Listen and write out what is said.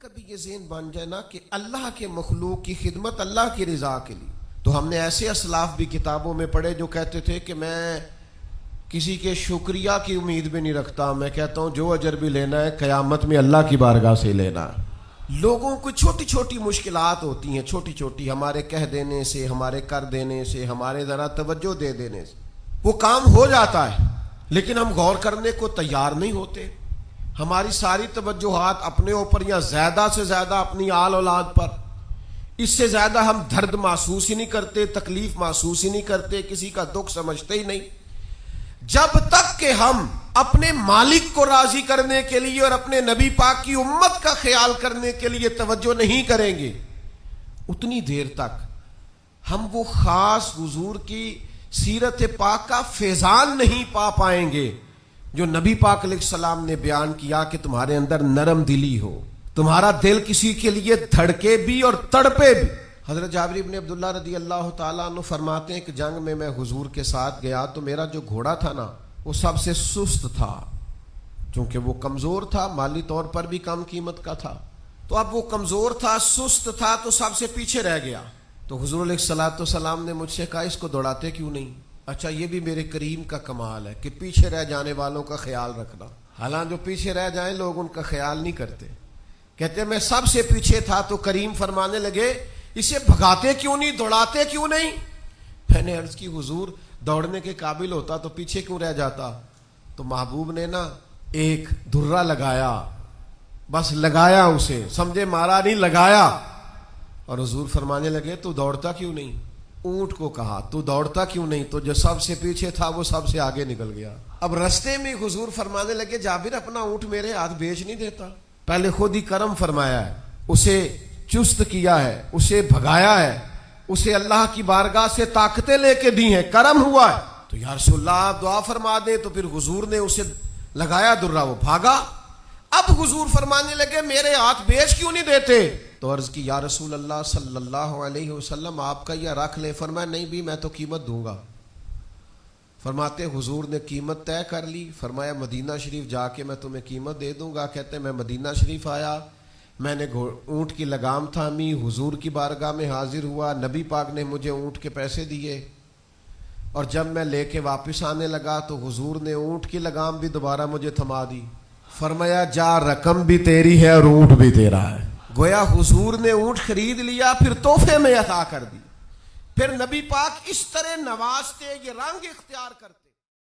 کبھی یہ ذہن بن جائے نا کہ اللہ کے مخلوق کی خدمت اللہ کی رضا کے لیے، تو ہم نے ایسے اسلاف بھی کتابوں میں پڑھے جو کہتے تھے کہ میں کسی کے شکریہ کی امید بھی نہیں رکھتا، میں کہتا ہوں جو اجر بھی لینا ہے قیامت میں اللہ کی بارگاہ سے لینا ہے۔ لوگوں کو چھوٹی چھوٹی مشکلات ہوتی ہیں، چھوٹی چھوٹی، ہمارے کہہ دینے سے، ہمارے کر دینے سے، ہمارے ذرا توجہ دے دینے سے وہ کام ہو جاتا ہے، لیکن ہم غور کرنے کو تیار نہیں ہوتے۔ ہماری ساری توجہات اپنے اوپر یا زیادہ سے زیادہ اپنی آل اولاد پر، اس سے زیادہ ہم درد محسوس ہی نہیں کرتے، تکلیف محسوس ہی نہیں کرتے، کسی کا دکھ سمجھتے ہی نہیں۔ جب تک کہ ہم اپنے مالک کو راضی کرنے کے لیے اور اپنے نبی پاک کی امت کا خیال کرنے کے لیے توجہ نہیں کریں گے، اتنی دیر تک ہم وہ خاص حضور کی سیرت پاک کا فیضان نہیں پا پائیں گے جو نبی پاک علیہ السلام نے بیان کیا کہ تمہارے اندر نرم دلی ہو، تمہارا دل کسی کے لیے دھڑکے بھی اور تڑپے بھی۔ حضرت جابر بن عبداللہ رضی اللہ تعالیٰ عنہ فرماتے ہیں کہ جنگ میں حضور کے ساتھ گیا تو میرا جو گھوڑا تھا نا وہ سب سے سست تھا، چونکہ وہ کمزور تھا، مالی طور پر بھی کم قیمت کا تھا، تو اب وہ کمزور تھا، سست تھا، تو سب سے پیچھے رہ گیا۔ تو حضور علیہ الصلوۃ والسلام نے مجھ سے کہا اس کو دوڑاتے کیوں نہیں؟ اچھا، یہ بھی میرے کریم کا کمال ہے کہ پیچھے رہ جانے والوں کا خیال رکھنا۔ حالانکہ جو پیچھے رہ جائیں لوگ ان کا خیال نہیں کرتے، کہتے میں سب سے پیچھے تھا، تو کریم فرمانے لگے اسے بھگاتے کیوں نہیں، دوڑاتے کیوں نہیں؟ میں نے عرض کی حضور دوڑنے کے قابل ہوتا تو پیچھے کیوں رہ جاتا؟ تو محبوب نے نا ایک دھرا لگایا، بس لگایا، اسے سمجھے مارا نہیں، لگایا، اور حضور فرمانے لگے تو دوڑتا کیوں نہیں؟ اونٹ کو کہا تو دوڑتا کیوں نہیں؟ تو جو سب سے پیچھے تھا وہ سب سے آگے نکل گیا۔ اب رستے میں حضور فرمانے لگے جابر اپنا اونٹ میرے ہاتھ بیچ نہیں دیتا، پہلے خود ہی کرم فرمایا ہے، اسے چست کیا ہے، اسے بھگایا ہے، اسے اللہ کی بارگاہ سے طاقتیں لے کے دی ہیں، کرم ہوا ہے، تو یا رسول اللہ آپ دعا فرما دیں۔ تو پھر حضور نے اسے لگایا درہ، وہ بھاگا۔ اب حضور فرمانے لگے میرے ہاتھ بیچ کیوں نہیں دیتے؟ تو عرض کی یا رسول اللہ صلی اللہ علیہ وسلم آپ کا یہ رکھ لیں۔ فرمایا نہیں بھی میں تو قیمت دوں گا۔ فرماتے حضور نے قیمت طے کر لی، فرمایا مدینہ شریف جا کے میں تمہیں قیمت دے دوں گا۔ کہتے میں مدینہ شریف آیا، میں نے اونٹ کی لگام تھامی، حضور کی بارگاہ میں حاضر ہوا، نبی پاک نے مجھے اونٹ کے پیسے دیے، اور جب میں لے کے واپس آنے لگا تو حضور نے اونٹ کی لگام بھی دوبارہ مجھے تھما دی۔ فرمایا جا رقم بھی تیری ہے اور اونٹ بھی تیرا ہے۔ گویا حضور نے اونٹ خرید لیا، پھر تحفے میں عطا کر دی، پھر نبی پاک اس طرح نوازتے، یہ رنگ اختیار کرتے۔